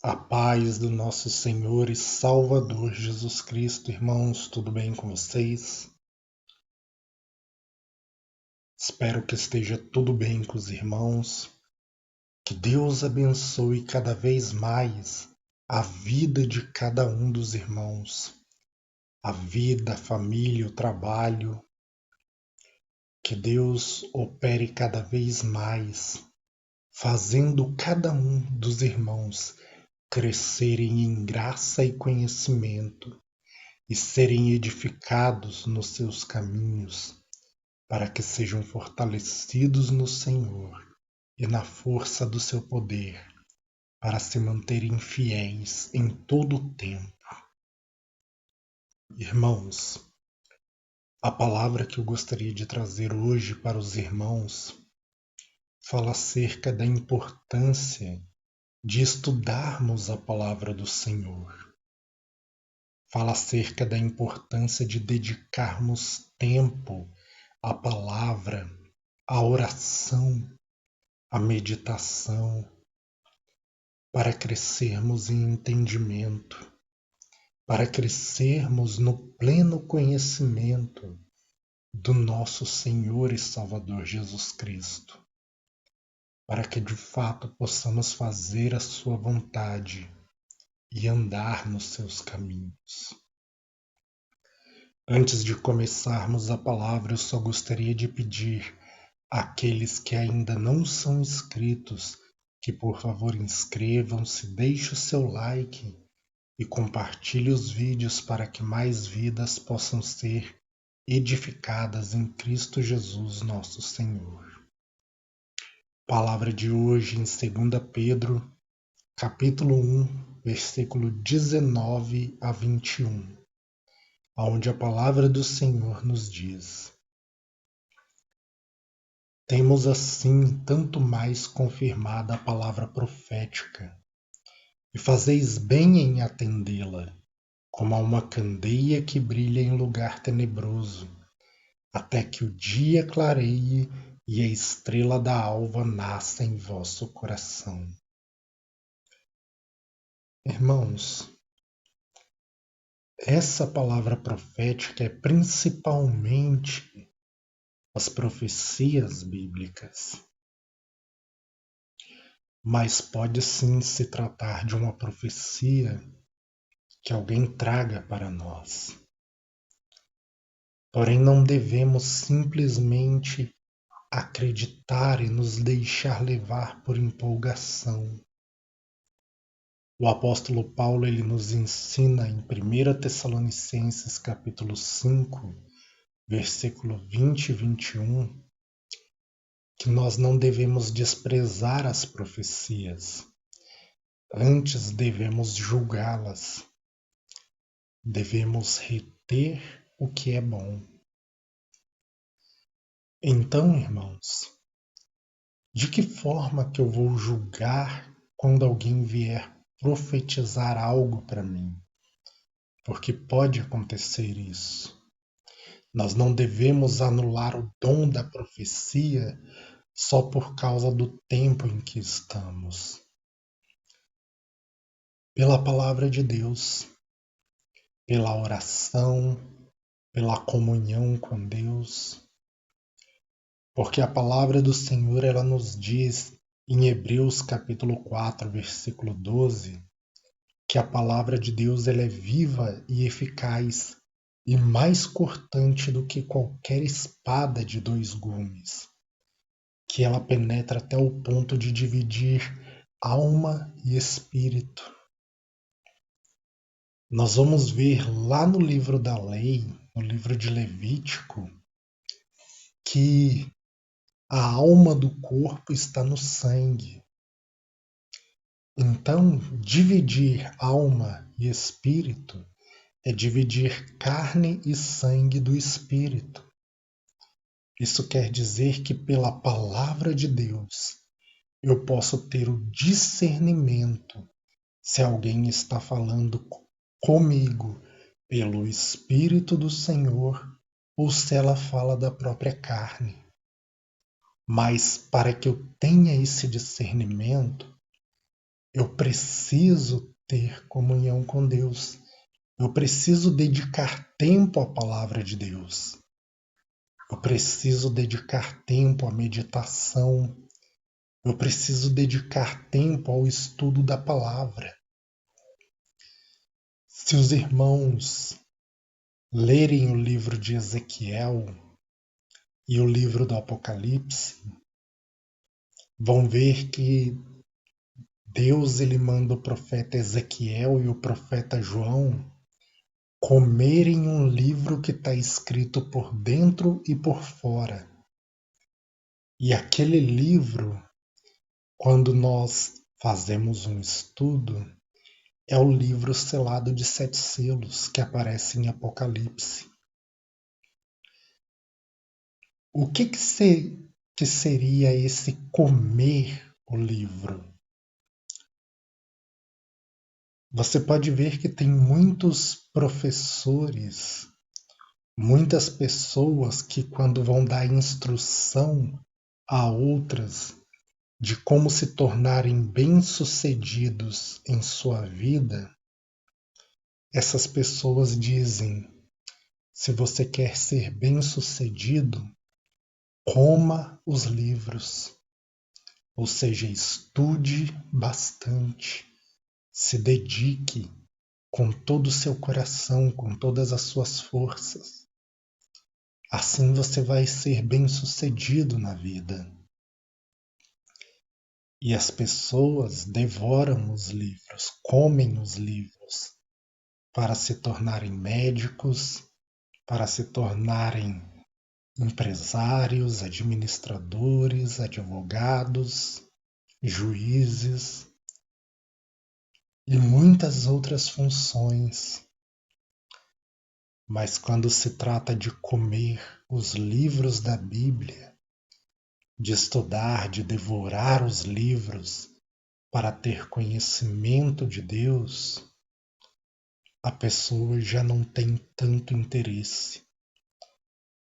A paz do nosso Senhor e Salvador Jesus Cristo, irmãos, tudo bem com vocês? Espero que esteja tudo bem com os irmãos. Que Deus abençoe cada vez mais a vida de cada um dos irmãos, a vida, a família, o trabalho. Que Deus opere cada vez mais, fazendo cada um dos irmãos crescerem em graça e conhecimento e serem edificados nos seus caminhos, para que sejam fortalecidos no Senhor e na força do seu poder, para se manterem fiéis em todo o tempo. Irmãos, a palavra que eu gostaria de trazer hoje para os irmãos fala acerca da importância de estudarmos a palavra do Senhor. Fala acerca da importância de dedicarmos tempo à palavra, à oração, à meditação, para crescermos em entendimento, para crescermos no pleno conhecimento do nosso Senhor e Salvador Jesus Cristo, para que de fato possamos fazer a sua vontade e andar nos seus caminhos. Antes de começarmos a palavra, eu só gostaria de pedir àqueles que ainda não são inscritos que por favor inscrevam-se, deixe o seu like e compartilhe os vídeos para que mais vidas possam ser edificadas em Cristo Jesus, nosso Senhor. Palavra de hoje em 2 Pedro, capítulo 1, versículo 19 a 21, onde a palavra do Senhor nos diz: Temos assim tanto mais confirmada a palavra profética, e fazeis bem em atendê-la, como a uma candeia que brilha em lugar tenebroso, até que o dia clareie e a estrela da alva nasça em vosso coração. Irmãos, essa palavra profética é principalmente as profecias bíblicas, mas pode sim se tratar de uma profecia que alguém traga para nós. Porém, não devemos simplesmente acreditar e nos deixar levar por empolgação. O apóstolo Paulo ele nos ensina em 1 Tessalonicenses capítulo 5, versículo 20 e 21, que nós não devemos desprezar as profecias, antes devemos julgá-las, devemos reter o que é bom. Então, irmãos, de que forma que eu vou julgar quando alguém vier profetizar algo para mim? Porque pode acontecer isso. Nós não devemos anular o dom da profecia só por causa do tempo em que estamos. Pela palavra de Deus, pela oração, pela comunhão com Deus. Porque a palavra do Senhor ela nos diz em Hebreus capítulo 4, versículo 12, que a palavra de Deus ela é viva e eficaz e mais cortante do que qualquer espada de dois gumes, que ela penetra até o ponto de dividir alma e espírito. Nós vamos ver lá no livro da lei, no livro de Levítico, que a alma do corpo está no sangue. Então, dividir alma e espírito é dividir carne e sangue do espírito. Isso quer dizer que pela palavra de Deus eu posso ter o discernimento se alguém está falando comigo pelo Espírito do Senhor ou se ela fala da própria carne. Mas para que eu tenha esse discernimento, Eu preciso ter comunhão com Deus. Eu preciso dedicar tempo à palavra de Deus. Eu preciso dedicar tempo à meditação. Eu preciso dedicar tempo ao estudo da palavra. Se os irmãos lerem o livro de Ezequiel e o livro do Apocalipse, vão ver que Deus ele manda o profeta Ezequiel e o profeta João comerem um livro que está escrito por dentro e por fora. E aquele livro, quando nós fazemos um estudo, é o livro selado de 7 selos que aparece em Apocalipse. O que seria esse comer o livro? Você pode ver que tem muitos professores, muitas pessoas que, quando vão dar instrução a outras de como se tornarem bem-sucedidos em sua vida, essas pessoas dizem: se você quer ser bem-sucedido, coma os livros, ou seja, estude bastante, se dedique com todo o seu coração, com todas as suas forças. Assim você vai ser bem-sucedido na vida. E as pessoas devoram os livros, comem os livros, para se tornarem médicos, para se tornarem empresários, administradores, advogados, juízes e muitas outras funções. Mas quando se trata de comer os livros da Bíblia, de estudar, de devorar os livros para ter conhecimento de Deus, a pessoa já não tem tanto interesse.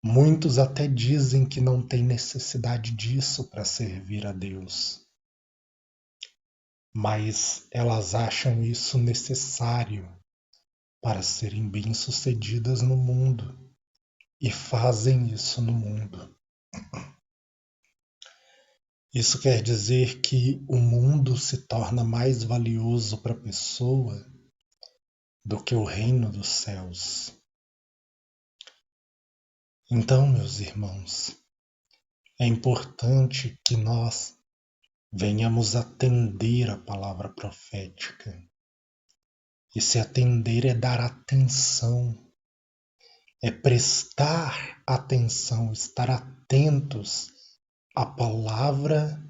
Muitos até dizem que não tem necessidade disso para servir a Deus, mas elas acham isso necessário para serem bem-sucedidas no mundo e fazem isso no mundo. Isso quer dizer que o mundo se torna mais valioso para a pessoa do que o reino dos céus. Então, meus irmãos, é importante que nós venhamos atender a palavra profética. E se atender é dar atenção, é prestar atenção, estar atentos à palavra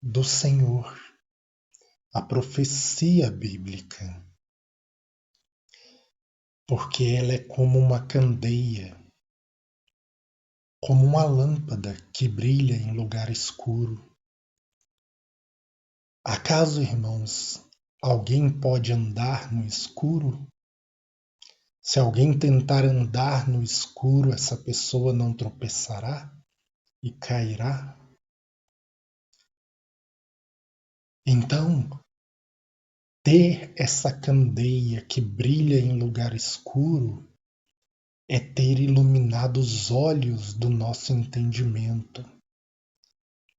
do Senhor, à profecia bíblica, porque ela é como uma candeia, como uma lâmpada que brilha em lugar escuro. Acaso, irmãos, alguém pode andar no escuro? Se alguém tentar andar no escuro, essa pessoa não tropeçará e cairá? Então, ter essa candeia que brilha em lugar escuro é ter iluminado os olhos do nosso entendimento,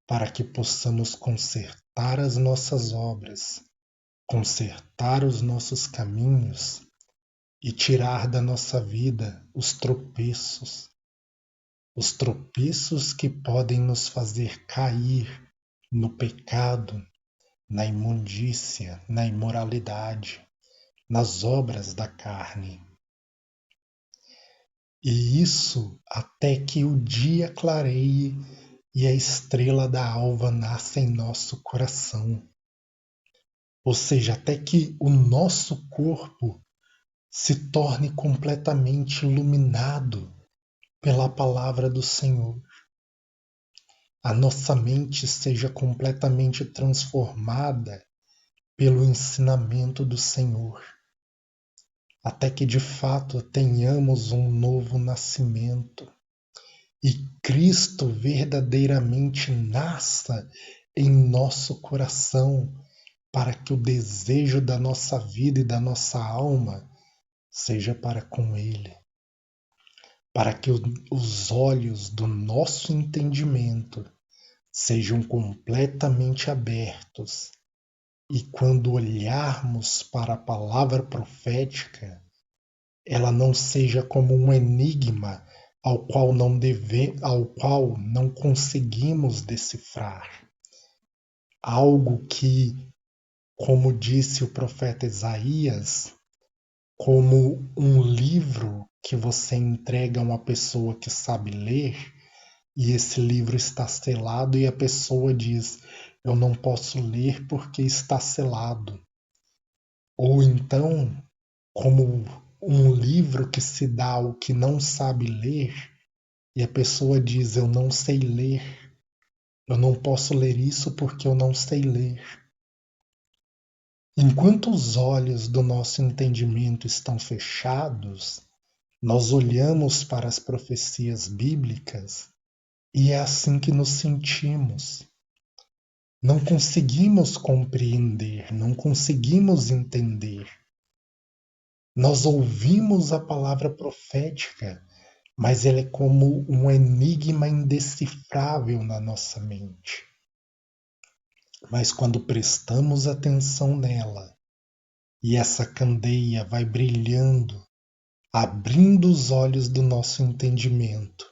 para que possamos consertar as nossas obras, consertar os nossos caminhos e tirar da nossa vida os tropeços que podem nos fazer cair no pecado, na imundícia, na imoralidade, nas obras da carne. E isso até que o dia clareie e a estrela da alva nasça em nosso coração. Ou seja, até que o nosso corpo se torne completamente iluminado pela palavra do Senhor. A nossa mente seja completamente transformada pelo ensinamento do Senhor, até que de fato tenhamos um novo nascimento e Cristo verdadeiramente nasça em nosso coração para que o desejo da nossa vida e da nossa alma seja para com Ele, para que os olhos do nosso entendimento sejam completamente abertos e quando olharmos para a palavra profética, ela não seja como um enigma ao qual não conseguimos decifrar. Algo que, como disse o profeta Isaías, como um livro que você entrega a uma pessoa que sabe ler, e esse livro está selado e a pessoa diz: eu não posso ler porque está selado. Ou então, como um livro que se dá ao que não sabe ler, e a pessoa diz: eu não sei ler, eu não posso ler isso porque eu não sei ler. Enquanto os olhos do nosso entendimento estão fechados, nós olhamos para as profecias bíblicas e é assim que nos sentimos. Não conseguimos compreender, não conseguimos entender. Nós ouvimos a palavra profética, mas ela é como um enigma indecifrável na nossa mente. Mas quando prestamos atenção nela, e essa candeia vai brilhando, abrindo os olhos do nosso entendimento,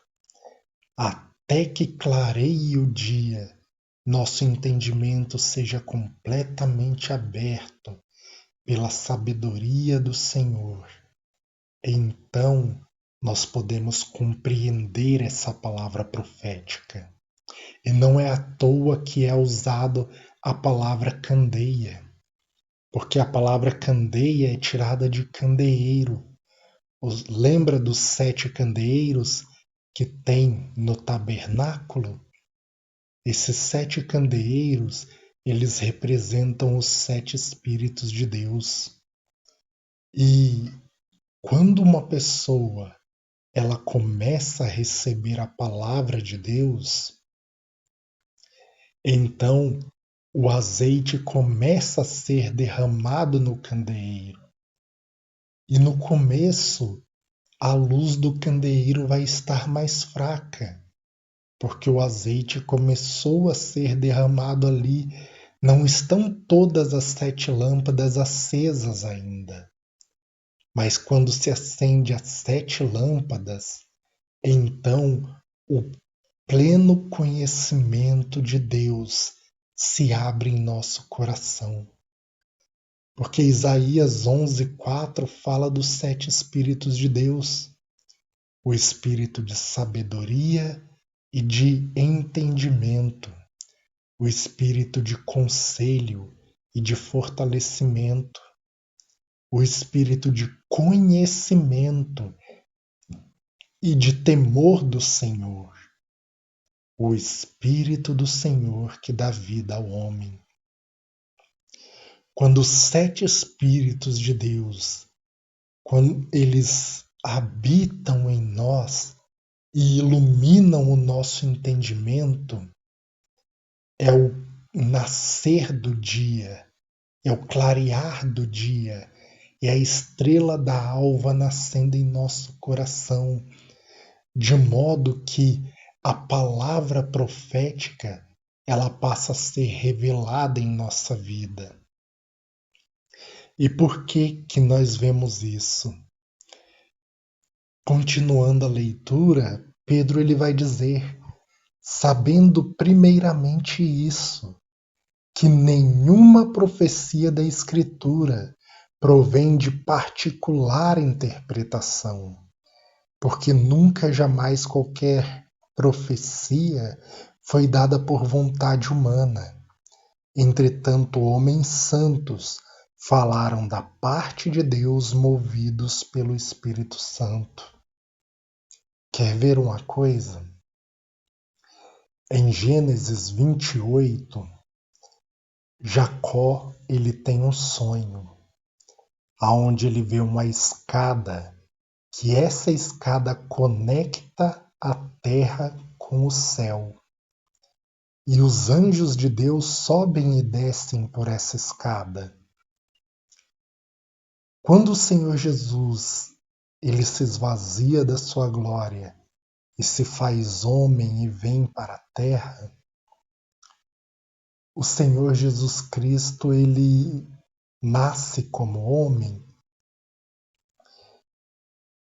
até que clareie o dia, nosso entendimento seja completamente aberto pela sabedoria do Senhor. Então, nós podemos compreender essa palavra profética. E não é à toa que é usado a palavra candeia, porque a palavra candeia é tirada de candeeiro. Lembra dos 7 candeeiros que tem no tabernáculo? Esses 7 candeeiros, eles representam os 7 Espíritos de Deus. E quando uma pessoa ela começa a receber a palavra de Deus, então o azeite começa a ser derramado no candeeiro. E no começo, a luz do candeeiro vai estar mais fraca, porque o azeite começou a ser derramado ali. Não estão todas as 7 lâmpadas acesas ainda. Mas quando se acende as 7 lâmpadas, então o pleno conhecimento de Deus se abre em nosso coração. Porque Isaías 11:4 fala dos 7 Espíritos de Deus. O espírito de sabedoria e de entendimento, o espírito de conselho e de fortalecimento, o espírito de conhecimento e de temor do Senhor, o Espírito do Senhor que dá vida ao homem. Quando os 7 Espíritos de Deus, quando eles habitam em nós e iluminam o nosso entendimento, é o nascer do dia, é o clarear do dia, é a estrela da alva nascendo em nosso coração, de modo que a palavra profética ela passa a ser revelada em nossa vida. E por que nós vemos isso? Continuando a leitura, Pedro ele vai dizer: sabendo primeiramente isso, que nenhuma profecia da Escritura provém de particular interpretação, porque nunca jamais qualquer profecia foi dada por vontade humana. Entretanto, homens santos falaram da parte de Deus movidos pelo Espírito Santo. Quer ver uma coisa? Em Gênesis 28, Jacó ele tem um sonho, aonde ele vê uma escada, que essa escada conecta a terra com o céu. e os anjos de Deus sobem e descem por essa escada. Quando o Senhor Jesus ele se esvazia da sua glória e se faz homem e vem para a terra, o Senhor Jesus Cristo ele nasce como homem.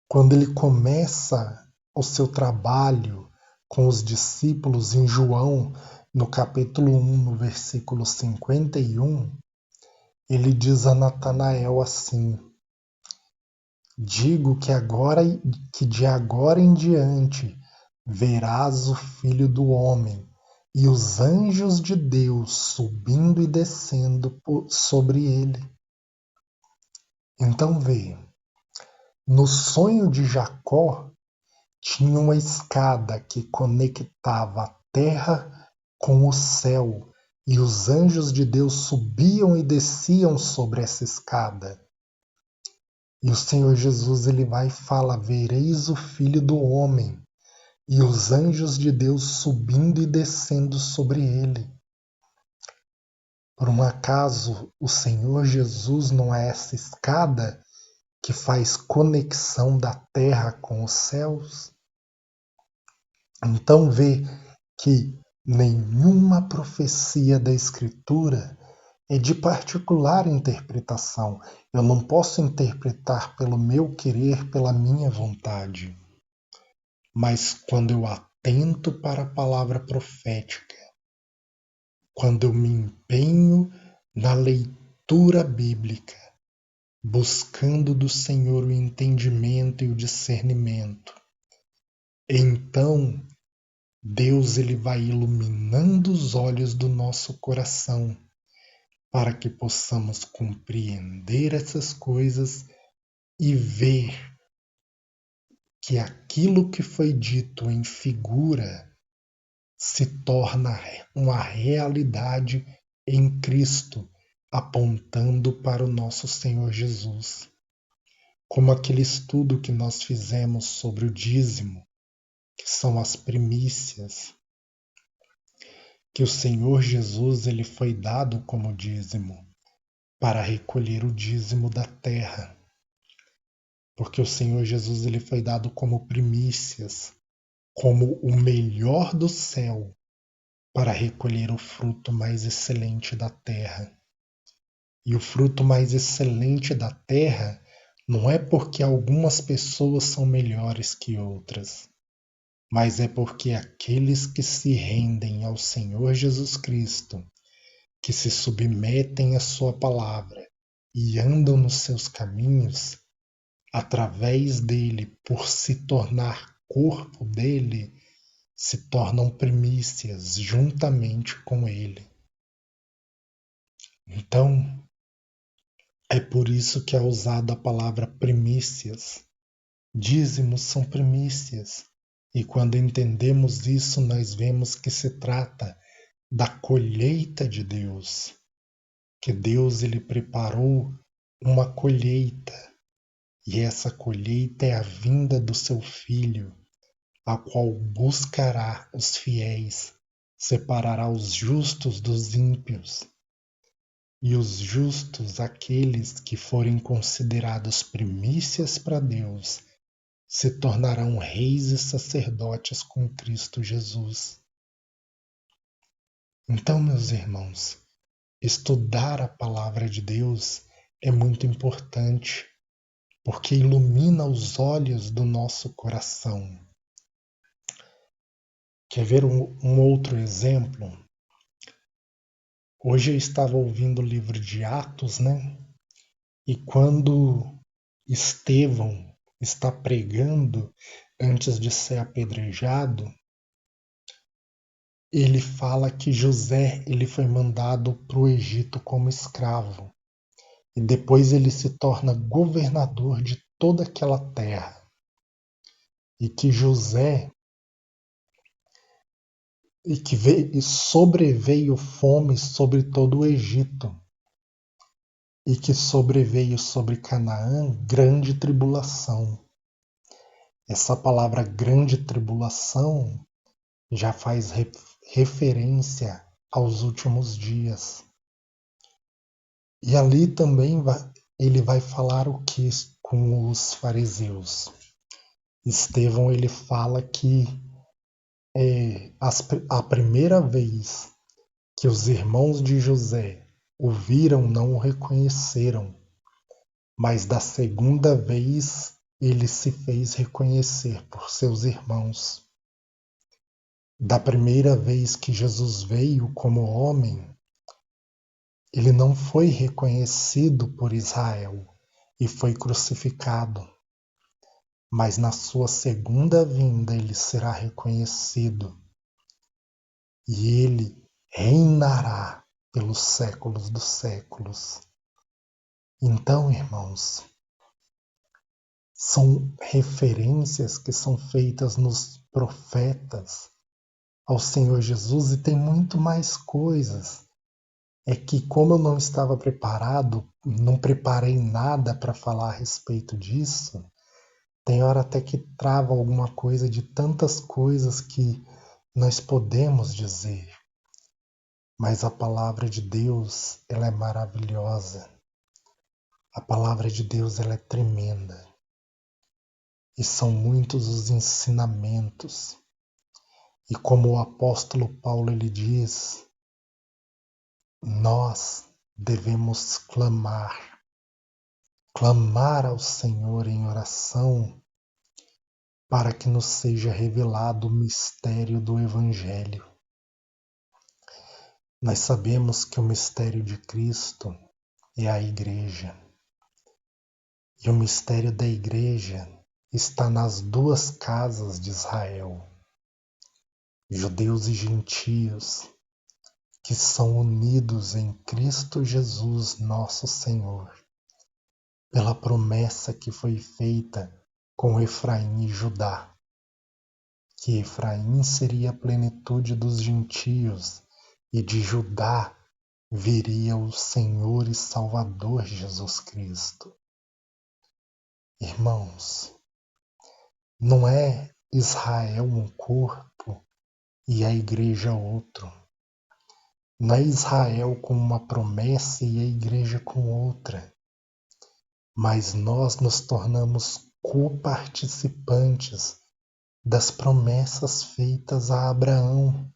Quando ele começa o seu trabalho com os discípulos em João, no capítulo 1, no versículo 51, ele diz a Natanael assim: Digo que de agora em diante verás o Filho do Homem e os anjos de Deus subindo e descendo sobre ele. Então vê, no sonho de Jacó tinha uma escada que conectava a terra com o céu, e os anjos de Deus subiam e desciam sobre essa escada. E o Senhor Jesus ele vai e fala: Vereis o Filho do Homem e os anjos de Deus subindo e descendo sobre ele. Por um acaso o Senhor Jesus não é essa escada que faz conexão da terra com os céus? Então vê que nenhuma profecia da Escritura é de particular interpretação. Eu não posso interpretar pelo meu querer, pela minha vontade. Mas quando eu atento para a palavra profética, quando eu me empenho na leitura bíblica, buscando do Senhor o entendimento e o discernimento, então Deus ele vai iluminando os olhos do nosso coração para que possamos compreender essas coisas e ver que aquilo que foi dito em figura se torna uma realidade em Cristo, apontando para o nosso Senhor Jesus. Como aquele estudo que nós fizemos sobre o dízimo, que são as primícias, que o Senhor Jesus ele foi dado como dízimo para recolher o dízimo da terra. Porque o Senhor Jesus ele foi dado como primícias, como o melhor do céu, para recolher o fruto mais excelente da terra. E o fruto mais excelente da terra não é porque algumas pessoas são melhores que outras, mas é porque aqueles que se rendem ao Senhor Jesus Cristo, que se submetem à sua palavra e andam nos seus caminhos, através dele, por se tornar corpo dele, se tornam primícias juntamente com ele. Então, é por isso que é usada a palavra primícias. Dízimos são primícias. E quando entendemos isso, nós vemos que se trata da colheita de Deus. Que Deus ele preparou uma colheita. E essa colheita é a vinda do seu Filho, a qual buscará os fiéis, separará os justos dos ímpios. E os justos, aqueles que forem considerados primícias para Deus, se tornarão reis e sacerdotes com Cristo Jesus. Então, meus irmãos, estudar a palavra de Deus é muito importante, porque ilumina os olhos do nosso coração. Quer ver um outro exemplo? Hoje eu estava ouvindo o livro de Atos, né? E quando Estevão está pregando antes de ser apedrejado, ele fala que José ele foi mandado para o Egito como escravo e depois ele se torna governador de toda aquela terra e que José e sobreveio fome sobre todo o Egito e que sobreveio sobre Canaã grande tribulação. Essa palavra grande tribulação já faz referência aos últimos dias. E ali também ele vai falar o que com os fariseus. Estevão ele fala que a primeira vez que os irmãos de José o viram, não o reconheceram, mas da segunda vez ele se fez reconhecer por seus irmãos. Da primeira vez que Jesus veio como homem, ele não foi reconhecido por Israel e foi crucificado. Mas na sua segunda vinda ele será reconhecido e ele reinará pelos séculos dos séculos. Então, irmãos, são referências que são feitas nos profetas ao Senhor Jesus e tem muito mais coisas. É que como eu não estava preparado, não preparei nada para falar a respeito disso, tem hora até que trava alguma coisa de tantas coisas que nós podemos dizer. Mas a palavra de Deus, ela é maravilhosa. A palavra de Deus, ela é tremenda. E são muitos os ensinamentos. E como o apóstolo Paulo ele diz, nós devemos clamar ao Senhor em oração para que nos seja revelado o mistério do Evangelho. Nós sabemos que o mistério de Cristo é a Igreja. E o mistério da Igreja está nas duas casas de Israel, judeus e gentios, que são unidos em Cristo Jesus, nosso Senhor, pela promessa que foi feita com Efraim e Judá, que Efraim seria a plenitude dos gentios e de Judá viria o Senhor e Salvador Jesus Cristo. Irmãos, não é Israel um corpo e a igreja outro. Não é Israel com uma promessa e a igreja com outra. Mas nós nos tornamos coparticipantes das promessas feitas a Abraão,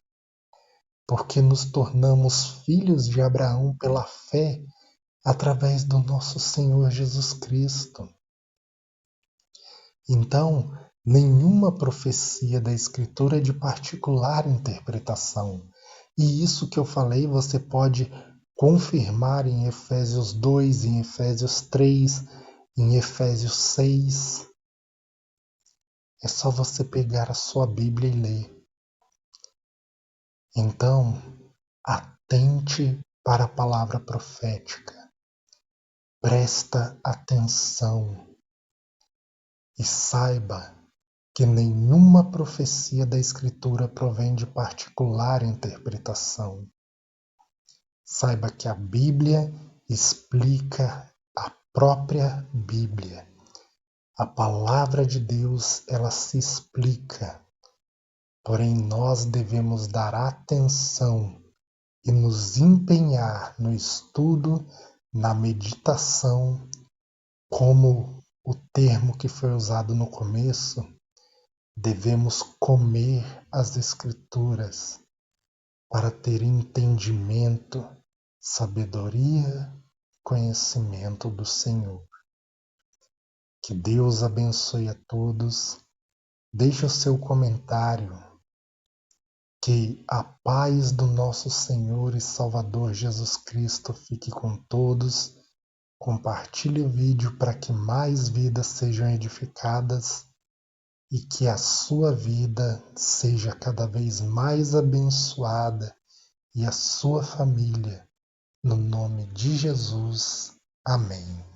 porque nos tornamos filhos de Abraão pela fé através do nosso Senhor Jesus Cristo. Então, nenhuma profecia da Escritura é de particular interpretação. E isso que eu falei você pode confirmar em Efésios 2, em Efésios 3, em Efésios 6. É só você pegar a sua Bíblia e ler. Então, atente para a palavra profética. Presta atenção e saiba que nenhuma profecia da Escritura provém de particular interpretação. Saiba que a Bíblia explica a própria Bíblia. A palavra de Deus, ela se explica. Porém, nós devemos dar atenção e nos empenhar no estudo, na meditação, como o termo que foi usado no começo, devemos comer as Escrituras para ter entendimento, sabedoria, conhecimento do Senhor. Que Deus abençoe a todos. Deixe o seu comentário. Que a paz do nosso Senhor e Salvador Jesus Cristo fique com todos. Compartilhe o vídeo para que mais vidas sejam edificadas e que a sua vida seja cada vez mais abençoada e a sua família, no nome de Jesus. Amém.